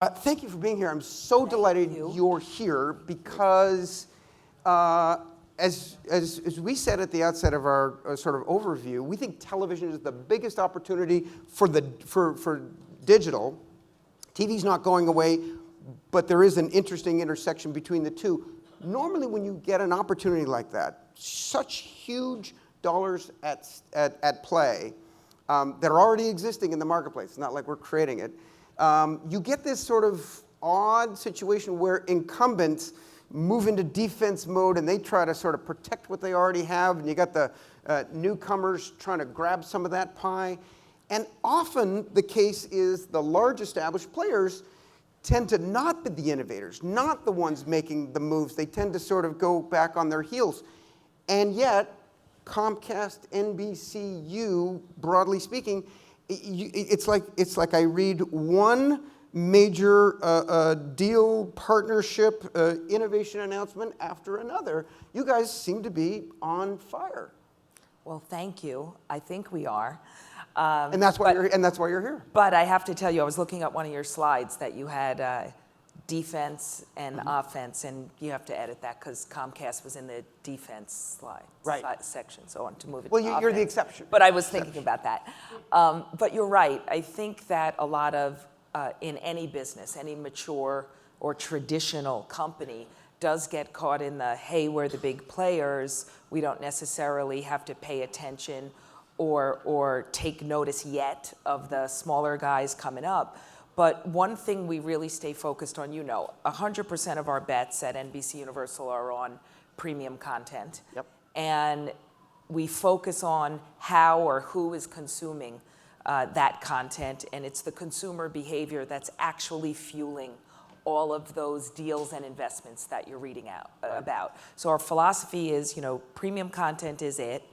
Thank you for being here. I'm so delighted you're here because, as we said at the outset of our sort of overview, we think television is the biggest opportunity for digital. TV's not going away, but there is an interesting intersection between the two. Normally, when you get an opportunity like that, such huge dollars at play that are already existing in the marketplace, it's not like we're creating it. You get this sort of odd situation where incumbents move into defense mode and they try to sort of protect what they already have, and you got the newcomers trying to grab some of that pie. And often the case is the large established players tend to not be the innovators, not the ones making the moves. They tend to sort of go back on their heels. And yet, Comcast, NBCU, broadly speaking, it's like I read one major deal, partnership, innovation announcement after another. You guys seem to be on fire. Well, thank you. I think we are. And that's why you're here. But I have to tell you, I was looking at one of your slides that you had defense and offense, and you have to edit that because Comcast was in the defense section, so I want to move it to offense. You're the exception. But I was thinking about that. But you're right. I think that a lot of, in any business, any mature or traditional company does get caught in the, hey, we're the big players, we don't necessarily have to pay attention or take notice yet of the smaller guys coming up. But one thing we really stay focused on, 100% of our bets at NBCUniversal are on premium content. Yep. And we focus on how or who is consuming that content, and it's the consumer behavior that's actually fueling all of those deals and investments that you're reading about. So our philosophy is, premium content is it.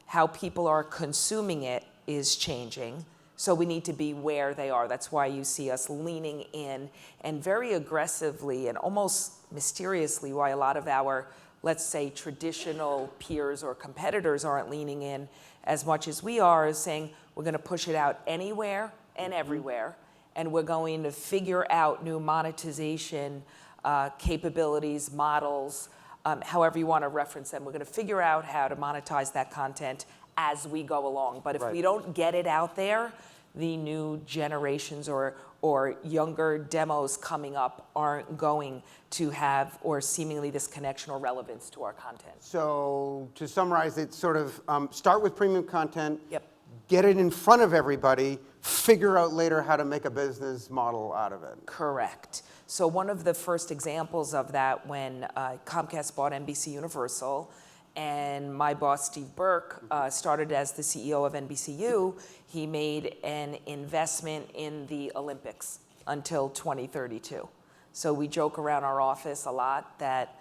How people are consuming it is changing. So we need to be where they are. That's why you see us leaning in and very aggressively and almost mysteriously why a lot of our, let's say, traditional peers or competitors aren't leaning in as much as we are, is saying we're going to push it out anywhere and everywhere, and we're going to figure out new monetization capabilities, models, however you want to reference them. We're going to figure out how to monetize that content as we go along. But if we don't get it out there, the new generations or younger demos coming up aren't going to have or seemingly this connection or relevance to our content. So to summarize it, sort of start with premium content, Yep. Get it in front of everybody, figure out later how to make a business model out of it. Correct. So one of the first examples of that when Comcast bought NBCUniversal, and my boss, Steve Burke, started as the CEO of NBCU, he made an investment in the Olympics until 2032. So we joke around our office a lot that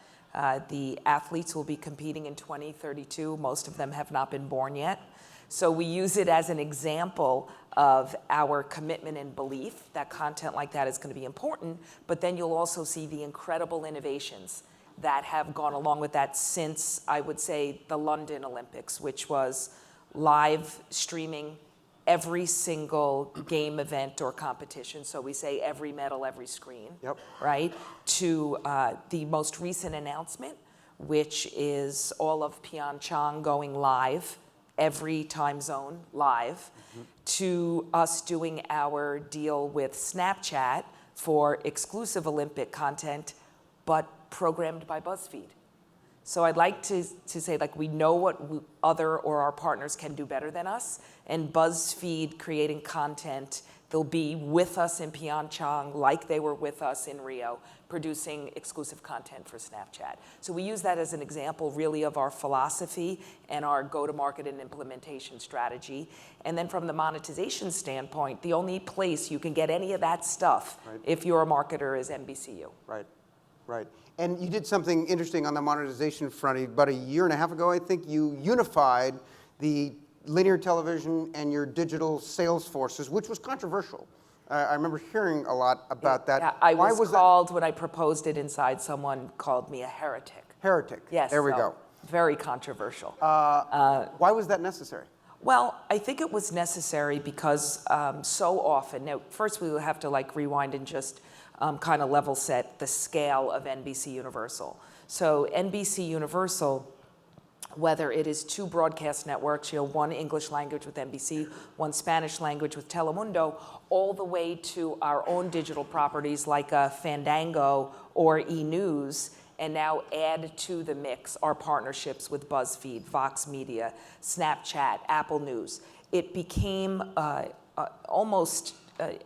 the athletes will be competing in 2032. Most of them have not been born yet. So we use it as an example of our commitment and belief that content like that is going to be important, but then you'll also see the incredible innovations that have gone along with that since, I would say, the London Olympics, which was live streaming every single game event or competition. So we say every medal, every screen, right? To the most recent announcement, which is all of Pyeongchang going live, every time zone live, to us doing our deal with Snapchat for exclusive Olympic content, but programmed by BuzzFeed. So I'd like to say, we know what other or our partners can do better than us, and BuzzFeed creating content, they'll be with us in Pyeongchang like they were with us in Rio, producing exclusive content for Snapchat. So we use that as an example really of our philosophy and our go-to-market and implementation strategy. And then from the monetization standpoint, the only place you can get any of that stuff if you're a marketer is NBCU. Right. And you did something interesting on the monetization front. About a year and a half ago, I think, you unified the linear television and your digital sales forces, which was controversial. I remember hearing a lot about that. Yeah, I was called, when I proposed it inside, someone called me a heretic. Heretic. Yes. There we go. Very controversial. Why was that necessary? Well, I think it was necessary because so often, now first we will have to like rewind and just kind of level set the scale of NBC Universal. So NBC Universal, whether it is two broadcast networks, one English language with NBC, one Spanish language with Telemundo, all the way to our own digital properties like Fandango or E! News, and now add to the mix our partnerships with BuzzFeed, Vox Media, Snapchat, Apple News. It became almost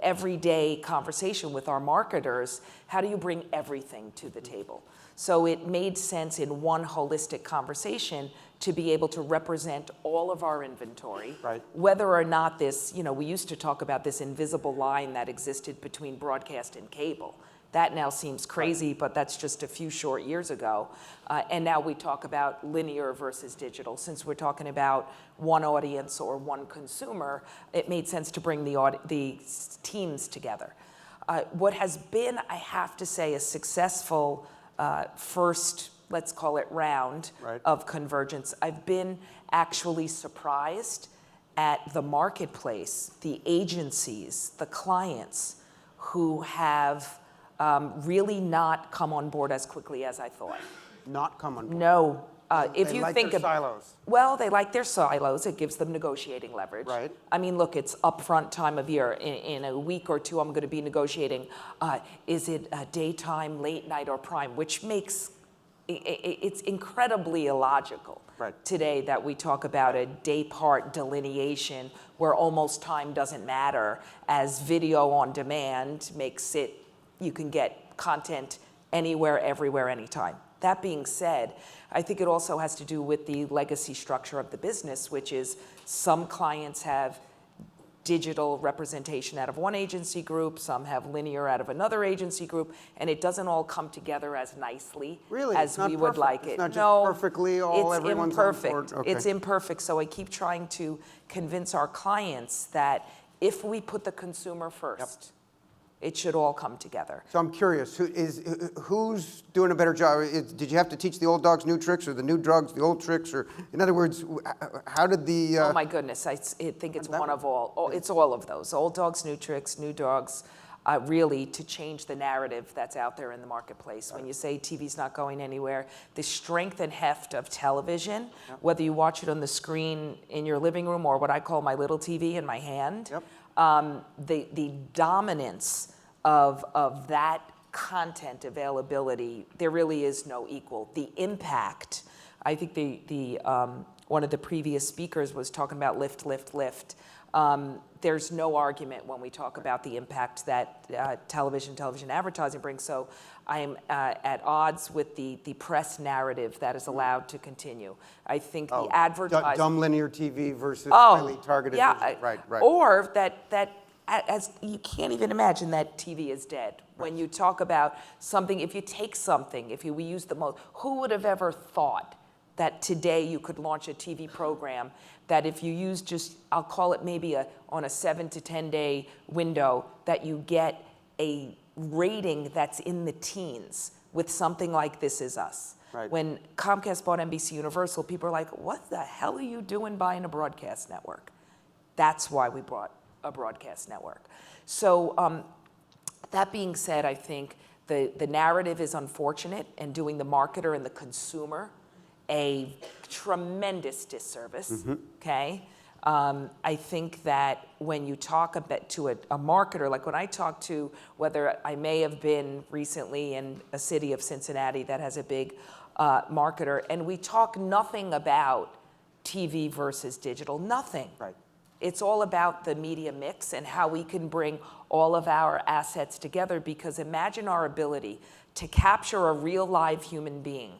everyday conversation with our marketers. How do you bring everything to the table? So it made sense in one holistic conversation to be able to represent all of our inventory, right. Whether or not this, we used to talk about this invisible line that existed between broadcast and cable. That now seems crazy, right. But that's just a few short years ago. And now we talk about linear versus digital. Since we're talking about one audience or one consumer, it made sense to bring the teams together. What has been, I have to say, a successful first, let's call it round, right. Of convergence. I've been actually surprised at the marketplace, the agencies, the clients who have really not come on board as quickly as I thought. Not come on board? No. If they you like think their of silos. Well, they like their silos. It gives them negotiating leverage. Right. I mean, look, it's upfront time of year. In a week or two, I'm going to be negotiating. Is it daytime, late night, or prime? Which makes it's incredibly illogical right. Today that we talk about a day part delineation where almost time doesn't matter, as video on demand makes it. You can get content anywhere, everywhere, anytime. That being said, I think it also has to do with the legacy structure of the business, which is some clients have digital representation out of one agency group, some have linear out of another agency group, and it doesn't all come together as nicely as we would like it. It's not just perfectly all everyone's imperfect. On board. Okay. It's imperfect. So I keep trying to convince our clients that if we put the consumer first, yep. It should all come together. So I'm curious, who's doing a better job? Did you have to teach the old dogs new tricks, or the new drugs the old tricks? Or in other words, how did the... Oh my goodness, I think it's one of all. Oh, it's all of those. Old dogs, new tricks, new dogs, really to change the narrative that's out there in the marketplace. When you say TV's not going anywhere, the strength and heft of television, yep. Whether you watch it on the screen in your living room or what I call my little TV in my hand, yep. The dominance of that content availability, there really is no equal. The impact, I think the one of the previous speakers was talking about lift. There's no argument when we talk about the impact that television advertising brings. So I am at odds with the press narrative that is allowed to continue. I think the advertising... Dumb linear TV versus highly targeted... Yeah, right. Or that as you can't even imagine that TV is dead. Right. When you talk about something, if you take something, we use the most... Who would have ever thought that today you could launch a TV program that if you use just, I'll call it maybe on a 7 to 10 day window, that you get a rating that's in the teens with something like This Is Us. Right. When Comcast bought NBCUniversal, people are like, what the hell are you doing buying a broadcast network? That's why we bought a broadcast network. So that being said, I think the narrative is unfortunate and doing the marketer and the consumer a tremendous disservice, mm-hmm. Okay? I think that when you talk to a marketer, like when I talk to, whether I may have been recently in a city of Cincinnati that has a big marketer, and we talk nothing about TV versus digital, nothing. Right. It's all about the media mix and how we can bring all of our assets together, because imagine our ability to capture a real live human being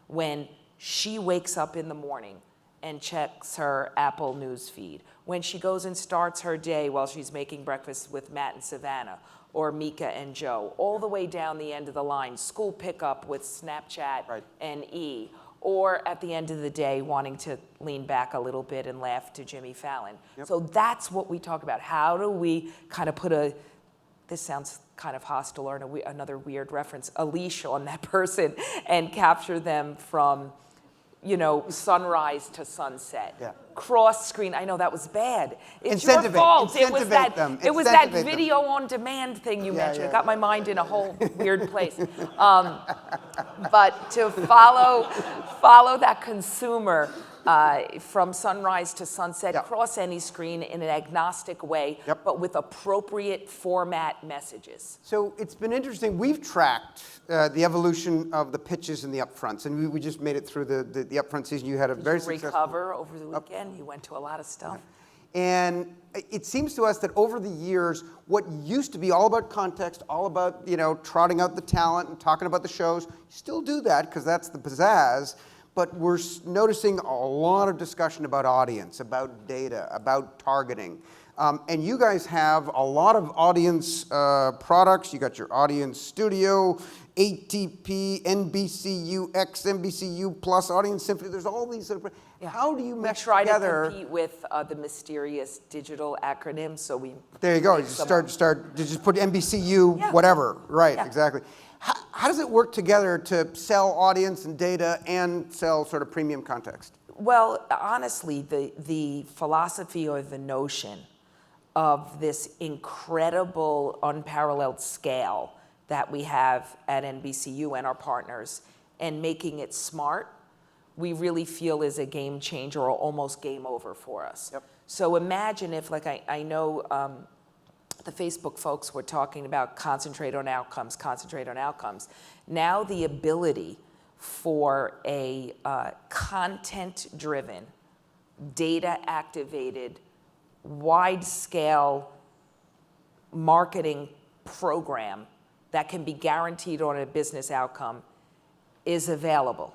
when she wakes up in the morning and checks her Apple News feed, when she goes and starts her day while she's making breakfast with Matt and Savannah, or Mika and Joe, all the way down the end of the line, school pickup with Snapchat right. and E, or at the end of the day wanting to lean back a little bit and laugh to Jimmy Fallon. Yep. So that's what we talk about. How do we kind of put this sounds kind of hostile or another weird reference, a leash on that person and capture them from sunrise to sunset. Yeah. Cross screen, I know that was bad. It's Incentivate- your fault. incentivate them. It was that Incentivate them. video on demand thing you mentioned. yeah. It got my mind in a whole weird place. But to follow that consumer from sunrise to sunset, Yeah. cross any screen in an agnostic way, Yep. but with appropriate format messages. So it's been interesting. We've tracked the evolution of the pitches and the upfronts, and we just made it through the upfront season. You had a very successful Recover over the weekend. You went to a lot of stuff. And it seems to us that over the years, what used to be all about context, all about trotting out the talent and talking about the shows, you still do that because that's the pizzazz. But we're noticing a lot of discussion about audience, about data, about targeting. And you guys have a lot of audience products. You got your Audience Studio, ATP, NBCU, NBCU Plus, Audience Symphony. There's all these. How do you mesh try together? to compete with the mysterious digital acronym, so we. There you go. You just put NBCU, Yeah. whatever. Right, Yeah. exactly. How does it work together to sell audience and data and sell sort of premium context? Well, honestly, the philosophy or the notion of this incredible, unparalleled scale that we have at NBCU and our partners, and making it smart, we really feel is a game changer or almost game over for us. Yep. So imagine if, like I know the Facebook folks were talking about concentrate on outcomes. Now the ability for a content-driven, data-activated, wide-scale marketing program that can be guaranteed on a business outcome is available.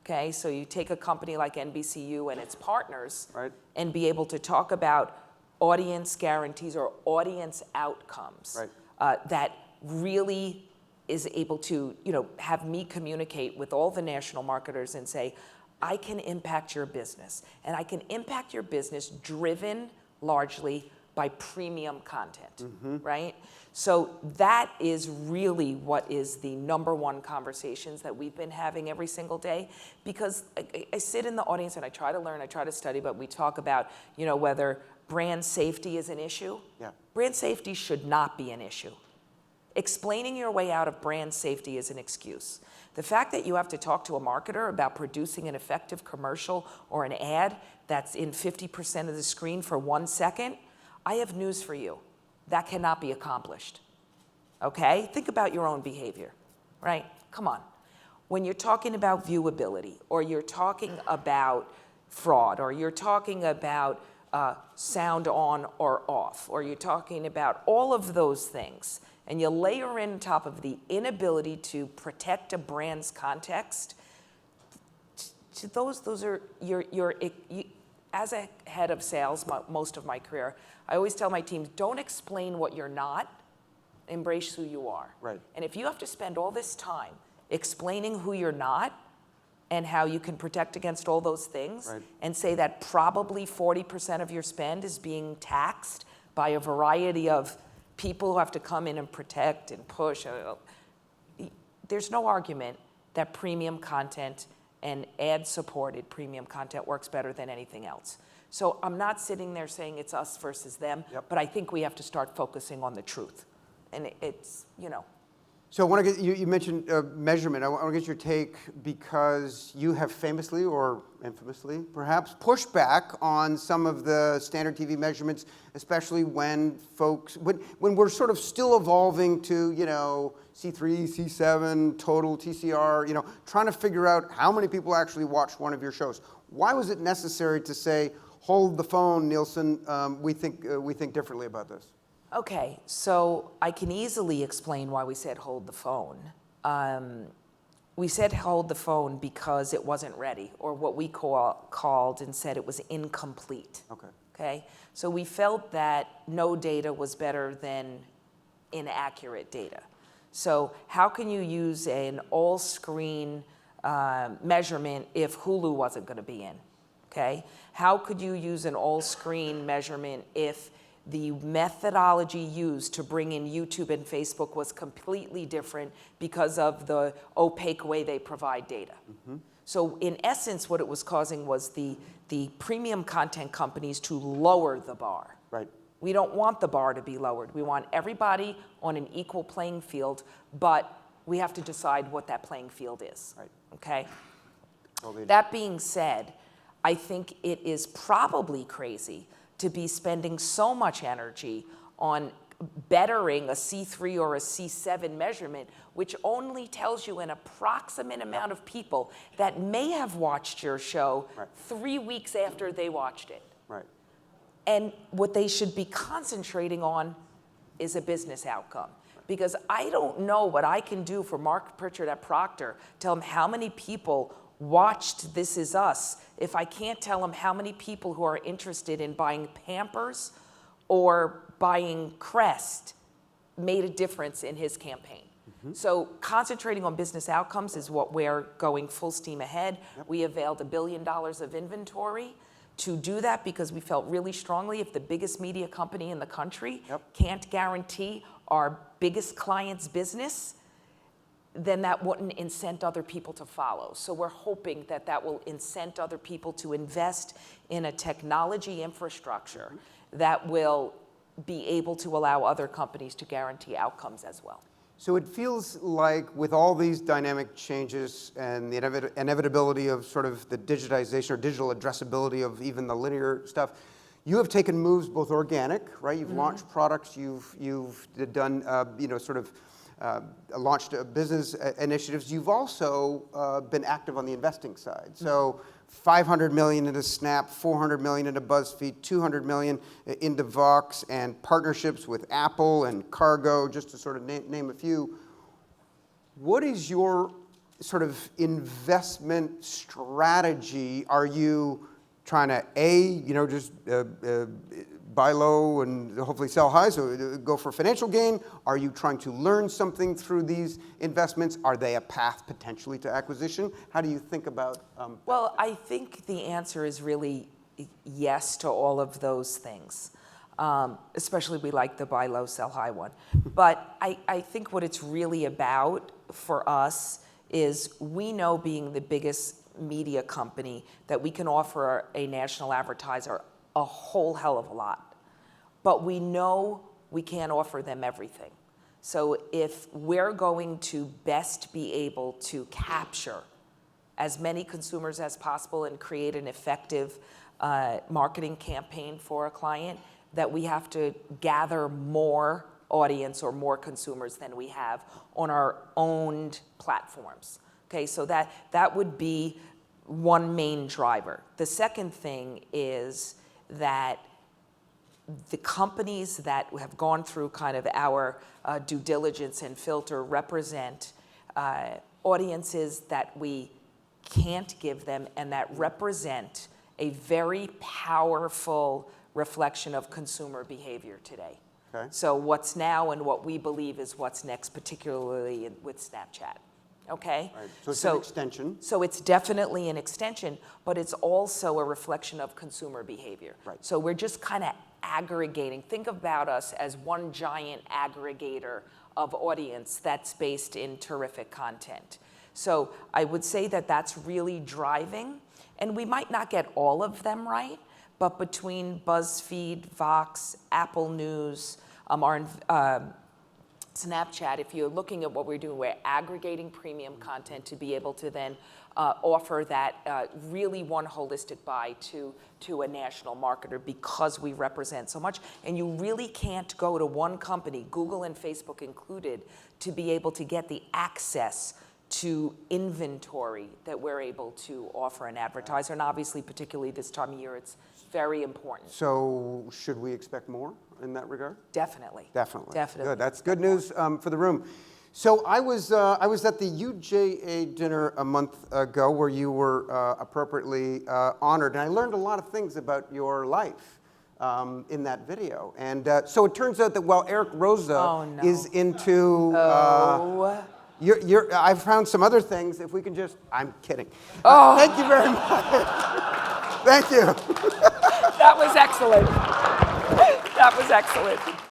Okay, so you take a company like NBCU and its partners, Right. and be able to talk about audience guarantees or audience outcomes, Right. that really is able to have me communicate with all the national marketers and say, I can impact your business, and I can impact your business driven largely by premium content, right? So that is really what is the number one conversations that we've been having every single day, because I sit in the audience and I try to learn, I try to study, but we talk about, whether brand safety is an issue. Yeah. Brand safety should not be an issue. Explaining your way out of brand safety is an excuse. The fact that you have to talk to a marketer about producing an effective commercial or an ad that's in 50% of the screen for 1 second, I have news for you. That cannot be accomplished. Okay? Think about your own behavior, right? Come on. When you're talking about viewability, or you're talking about fraud, or you're talking about sound on or off, or you're talking about all of those things, and you layer in top of the inability to protect a brand's context, those are as a head of sales most of my career, I always tell my teams, don't explain what you're not, embrace who you are. Right. And if you have to spend all this time explaining who you're not and how you can protect against all those things, Right. and say that probably 40% of your spend is being taxed by a variety of people who have to come in and protect and push, there's no argument that premium content and ad-supported premium content works better than anything else. So I'm not sitting there saying it's us versus them, Yep. but I think we have to start focusing on the truth. And it's. So I want to get you mentioned measurement. I want to get your take, because you have famously, or infamously perhaps, pushed back on some of the standard TV measurements, especially when we're sort of still evolving to C3, C7, total TCR, trying to figure out how many people actually watch one of your shows. Why was it necessary to say, hold the phone, Nielsen? We think differently about this. Okay, so I can easily explain why we said hold the phone. We said hold the phone because it wasn't ready, or what we called and said it was incomplete. Okay, so we felt that no data was better than inaccurate data. So how can you use an all-screen measurement if Hulu wasn't going to be in? Okay, how could you use an all-screen measurement if the methodology used to bring in YouTube and Facebook was completely different because of the opaque way they provide data? So in essence, what it was causing was the premium content companies to lower the bar. Right. We don't want the bar to be lowered. We want everybody on an equal playing field, but we have to decide what that playing field is. Right. Okay? Totally. That being said, I think it is probably crazy to be spending so much energy on bettering a C3 or a C7 measurement, which only tells you an approximate amount of people that may have watched your show 3 weeks after they watched it. Right. And what they should be concentrating on is a business outcome. Because I don't know what I can do for Mark Pritchard at Procter, tell him how many people watched This Is Us, if I can't tell him how many people who are interested in buying Pampers or buying Crest made a difference in his campaign. So concentrating on business outcomes is what we're going full steam ahead. We availed $1 billion of inventory to do that because we felt really strongly if the biggest media company in the country can't guarantee our biggest client's business, then that wouldn't incent other people to follow. So we're hoping that that will incent other people to invest in a technology infrastructure that will be able to allow other companies to guarantee outcomes as well. So it feels like with all these dynamic changes and the inevitability of sort of the digitization or digital addressability of even the linear stuff, you have taken moves both organic, right? You've launched products, you've done, launched business initiatives. You've also been active on the investing side. So $500 million into Snap, $400 million into BuzzFeed, $200 million into Vox, and partnerships with Apple and Cargo, just to sort of name a few. What is your sort of investment strategy? Are you trying to, just buy low and hopefully sell high, so go for financial gain? Are you trying to learn something through these investments? Are they a path potentially to acquisition? How do you think about Well, I think the answer is really yes to all of those things. Especially we like the buy low, sell high one. But I think what it's really about for us is we know being the biggest media company that we can offer a national advertiser a whole hell of a lot. But we know we can't offer them everything. So if we're going to best be able to capture as many consumers as possible and create an effective marketing campaign for a client, that we have to gather more audience or more consumers than we have on our owned platforms. Okay, so that would be one main driver. The second thing is that the companies that have gone through kind of our due diligence and filter represent audiences that we can't give them and that represent a very powerful reflection of consumer behavior today. Okay. So what's now and what we believe is what's next, particularly with Snapchat. Okay? Right. So it's an extension. So it's definitely an extension, but it's also a reflection of consumer behavior. Right. So we're just kind of aggregating. Think about us as one giant aggregator of audience that's based in terrific content. So I would say that that's really driving, and we might not get all of them right, but between BuzzFeed, Vox, Apple News, our Snapchat, if you're looking at what we're doing, we're aggregating premium content to be able to then offer that really one holistic buy to a national marketer because we represent so much. And you really can't go to one company, Google and Facebook included, to be able to get the access to inventory that we're able to offer an advertiser. And obviously, particularly this time of year, it's very important. So should we expect more in that regard? Definitely. Definitely. Definitely. Good. That's good news for the room. So I was at the UJA dinner a month ago where you were appropriately honored, and I learned a lot of things about your life in that video. And so it turns out that while Eric Roza is into... I've found some other things. If we can just... I'm kidding. Thank you very much. Thank you. That was excellent. That was excellent.